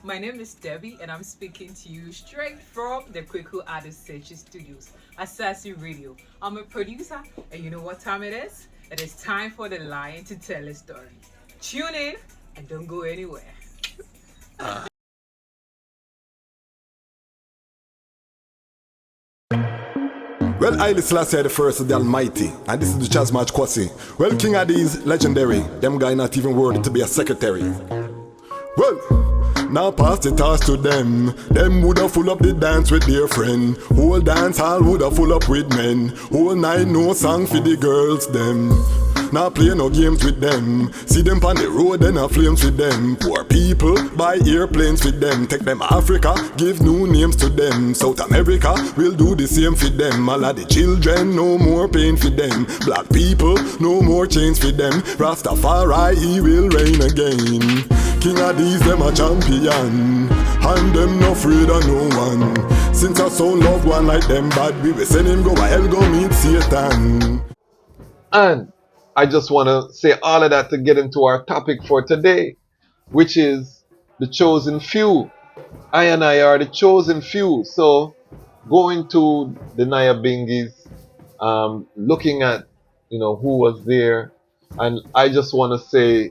My name is Debbie, and I'm speaking to you straight from the Quick Artist Search Studios at Selassie Radio. I'm a producer, and you know what time it is? It is time for the lion to tell a story. Tune in and don't go anywhere. Well, Haile Selassie the first of the Almighty, and this is the Chasmach Kwasi. Well, King of these legendary, them guy not even worthy to be a secretary. Well, now pass the task to them. Them woulda full up the dance with their friend. Whole dance hall woulda full up with men. Whole night no song for the girls them. Now play no games with them. See them on the road and a flames with them. Poor people buy airplanes with them. Take them Africa, give new names to them. South America will do the same for them. All of the children, no more pain for them. Black people, no more chains for them. Rastafari, he will reign again. King of these, them a champion. And them no afraid of no one. Since our soul love one like them bad, we will send him go a hell go meet Satan. And I just want to say all of that to get into our topic for today, which is the chosen few. I and I are the chosen few. So going to the Nyabingis, looking at who was there, and I just want to say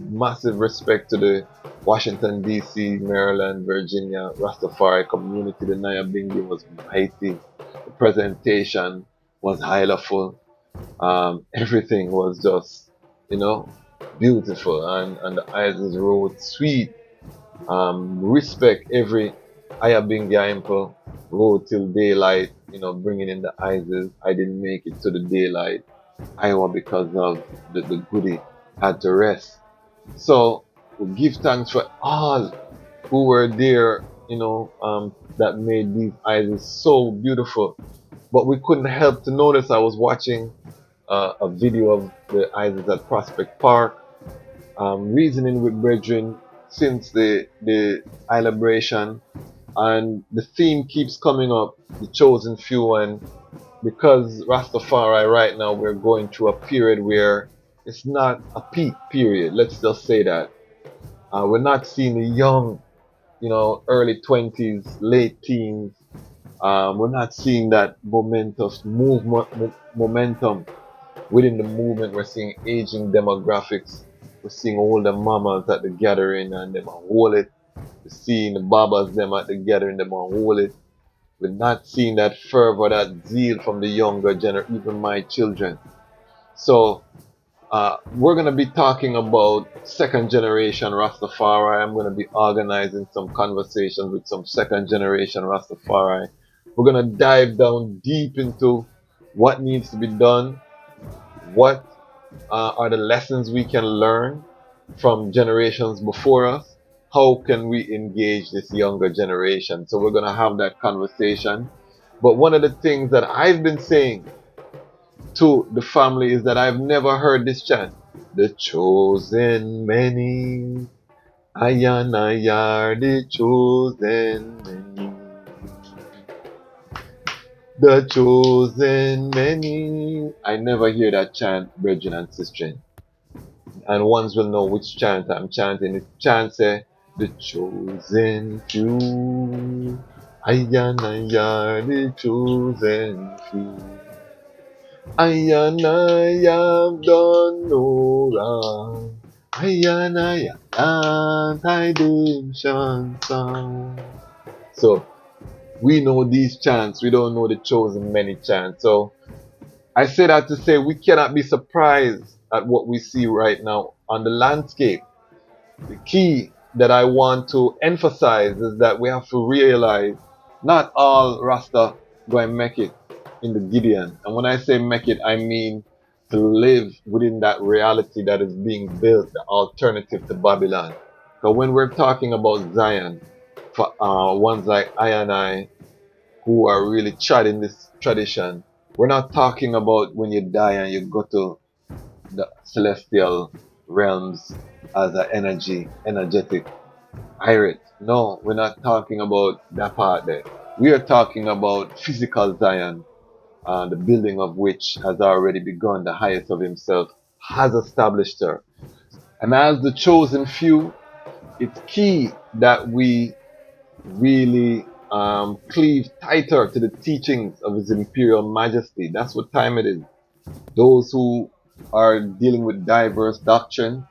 massive respect to the Washington D.C., Maryland, Virginia Rastafari community. The Nyabingi was mighty. The presentation was highlighted. Everything was just, beautiful, and the Isis road sweet. Respect every Ayabingi Imple road till daylight, bringing in the Isis. I didn't make it to the daylight, Iowa, because of the goodie had to rest. So we give thanks for all who were there, that made these Isis so beautiful. But we couldn't help to notice. I was watching a video of the Isis at Prospect Park, reasoning with brethren since the liberation, and the theme keeps coming up, the chosen few. And because Rastafari right now, we're going through a period where it's not a peak period. Let's just say that we're not seeing the young, early 20s, late teens. We're not seeing that momentum within the movement. We're seeing aging demographics. We're seeing older mamas at the gathering and them on hold it. We're seeing the babas them at the gathering, them on hold it. We're not seeing that fervor, that zeal from the younger generation, even my children. So we're going to be talking about second generation Rastafari. I'm going to be organizing some conversations with some second generation Rastafari. We're going to dive down deep into what needs to be done, what are the lessons we can learn from generations before us, how can we engage this younger generation. So we're going to have that conversation. But one of the things that I've been saying to the family is that I've never heard this chant. The chosen many, I and I are the chosen many. The chosen many. I never hear that chant, brethren and sisters. And ones will know which chant I'm chanting. It chant say, the chosen few. I and I are the chosen few. I and I have done no wrong. I and I have redemption song. So we know these chants, we don't know the chosen many chants. So I say that to say we cannot be surprised at what we see right now on the landscape. The key that I want to emphasize is that we have to realize not all Rasta going to make it in the Gideon. And when I say make it, I mean to live within that reality that is being built, the alternative to Babylon. So when we're talking about Zion, for ones like I and I, who are really treading this tradition, we're not talking about when you die and you go to the celestial realms as an energetic pirate. No, we're not talking about that part there. We are talking about physical Zion, the building of which has already begun. The highest of himself has established her. And as the chosen few, it's key that we really cleave tighter to the teachings of His Imperial Majesty. That's what time it is. Those who are dealing with diverse doctrine,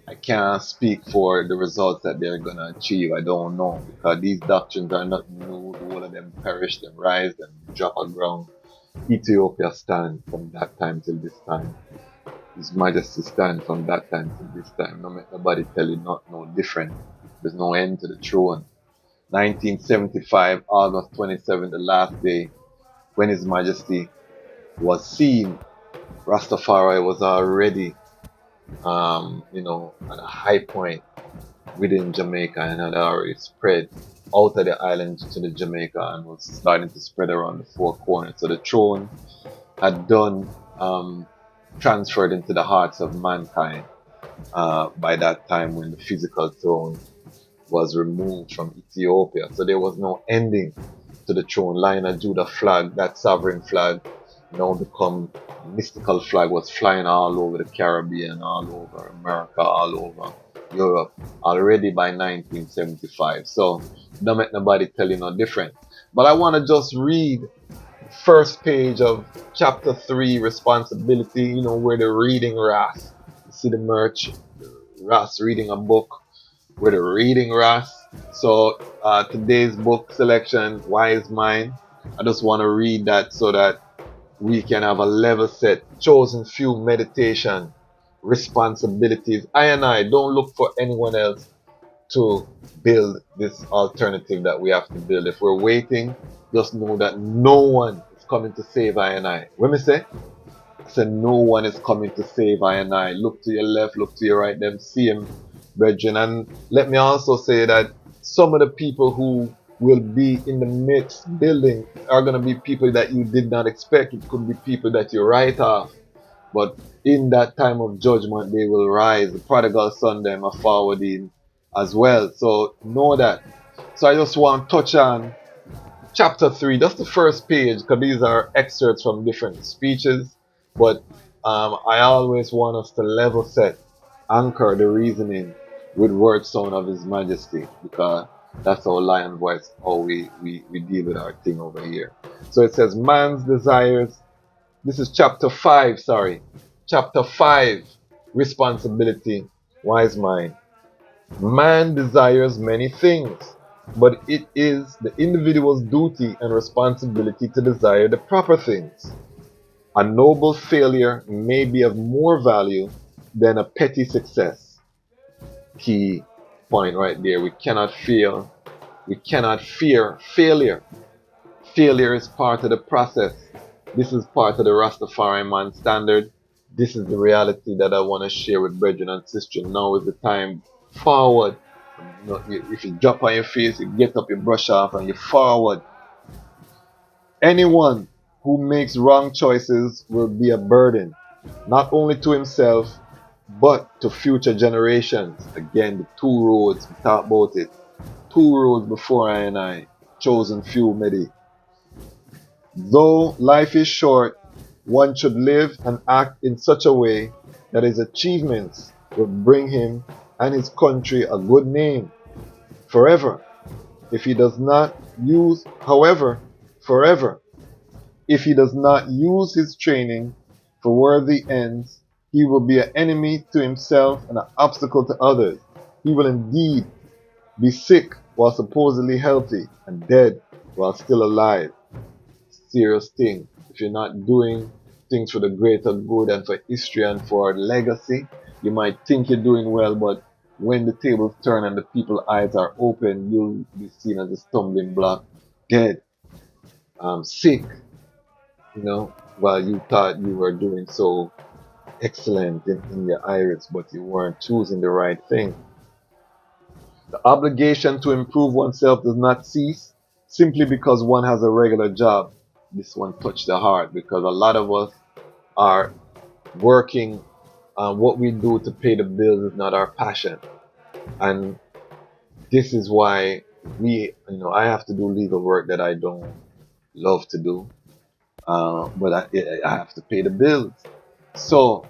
I can't speak for the results that they're going to achieve. I don't know, because these doctrines are not new. The whole of them perished and rise and drop on ground. Ethiopia stand from that time till this time. His Majesty stand from that time till this time. No make nobody tell you not no different. There's no end to the throne. 1975, August 27th, the last day when His Majesty was seen. Rastafari was already, at a high point within Jamaica and had already spread out of the island to the Jamaica and was starting to spread around the four corners. So the throne had done transferred into the hearts of mankind by that time when the physical throne was removed from Ethiopia. So there was no ending to the throne. Lion of Judah flag, that sovereign flag, now become mystical flag, was flying all over the Caribbean, all over America, all over Europe already by 1975. So don't make nobody tell you no different. But I want to just read first page of chapter 3, responsibility, where the reading Ras. You see the merch, Ras reading a book, where the reading Ras. So today's book selection, Wise Mind. I just want to read that so that we can have a level set, chosen few meditation, responsibilities. I don't look for anyone else to build this alternative that we have to build. If we're waiting, just know that no one is coming to save I. When me say? I said no one is coming to save I. Look to your left, look to your right, them see him, brethren. And let me also say that some of the people who will be in the midst building are going to be people that you did not expect. It could be people that you write off. But in that time of judgment, they will rise. The prodigal son, them are forwarding as well. So know that. So I just want to touch on chapter 3, just the first page, because these are excerpts from different speeches. But I always want us to level set, anchor the reasoning with word sound of His Majesty, because that's our lion voice, how we deal with our thing over here. So it says, man's desires. This is chapter 5, sorry. Chapter 5, responsibility, wise mind. Man desires many things, but it is the individual's duty and responsibility to desire the proper things. A noble failure may be of more value than a petty success. Key point right there. We cannot fear failure. Failure is part of the process. This is part of the Rastafari man standard. This is the reality that I want to share with brethren and sisters. Now is the time forward. If you drop on your face, you get up, you brush off, and you forward. Anyone who makes wrong choices will be a burden, not only to himself, but to future generations. Again, the two roads, we talk about it. Two roads before I, chosen few many. Though life is short, one should live and act in such a way that his achievements will bring him and his country a good name forever. If he does not use, however, forever, if he does not use his training for worthy ends, he will be an enemy to himself and an obstacle to others. He will indeed be sick while supposedly healthy and dead while still alive. Serious thing. If you're not doing things for the greater good and for history and for legacy, you might think you're doing well, but when the tables turn and the people's eyes are open, you'll be seen as a stumbling block, dead, sick, while you thought you were doing so excellent in your iris, but you weren't choosing the right thing. The obligation to improve oneself does not cease simply because one has a regular job. This one touched the heart, because a lot of us are working. What we do to pay the bills is not our passion, and this is why I have to do legal work that I don't love to do, but I have to pay the bills. So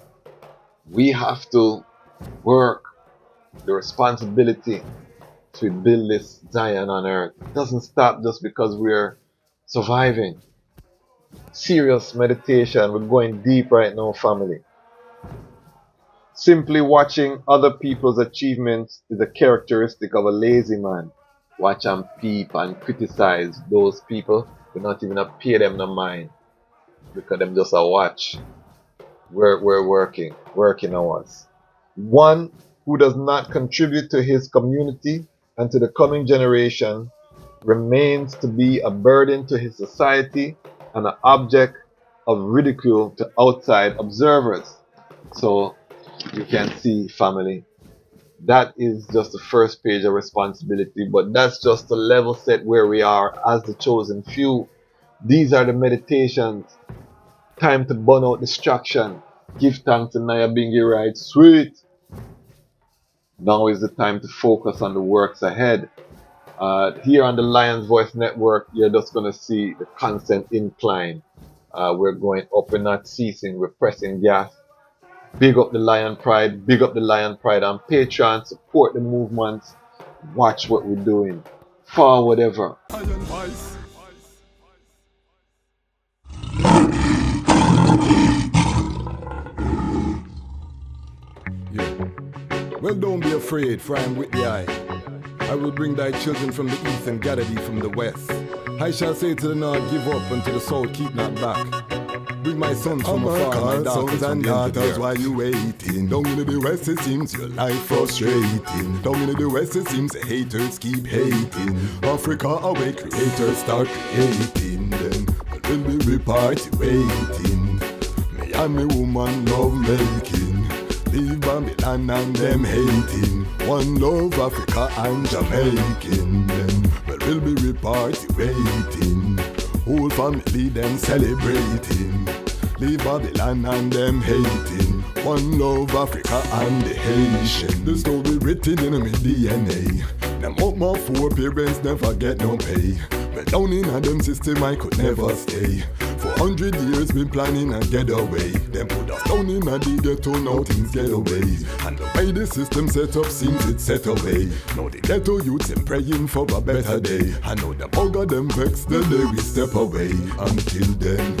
we have to work the responsibility to build this Zion on earth. It doesn't stop just because we're surviving. Serious meditation. We're going deep right now, family. Simply watching other people's achievements is a characteristic of a lazy man. Watch and peep and criticize those people. We not even pay them no mind because them just a watch. We're working hours. One who does not contribute to his community and to the coming generation remains to be a burden to his society and an object of ridicule to outside observers. So you can see, family, that is just the first page of responsibility, but that's just the level set where we are as the chosen few. These are the meditations. Time to burn out distraction. Give thanks to Naya Bingi right sweet. Now is the time to focus on the works ahead. Here on the Lions Voice Network, you're just going to see the constant incline. We're going up, we're not ceasing, we're pressing gas. Big up the Lion Pride, big up the Lion Pride on Patreon, support the movements, watch what we're doing. Forward ever. Well, don't be afraid, for I am with the eye. I will bring thy children from the east and gather thee from the west. I shall say to the north, give up, and to the south, keep not back. Bring my sons from afar, my daughters from the daughters while you waiting. Down in the west it seems your life frustrating. Down in the west it seems the haters keep hating. Africa awake, creators start creating. Then will be party waiting. Me and me woman love making. Leave Babylon and them hating. One love Africa and Jamaican. Then we'll be party waiting. Whole family them celebrating. Leave Babylon and them hating. One love Africa and the Haitian. The story written in my DNA. Them up my foreparents never get no pay. But down in a them system I could never stay. For 100 years been planning a getaway. Them put us down in a the ghetto, now things get away. And the way the system set up seems it's set away. Now the ghetto youths them praying for a better day. I know the bugger them vex the day we step away. Until then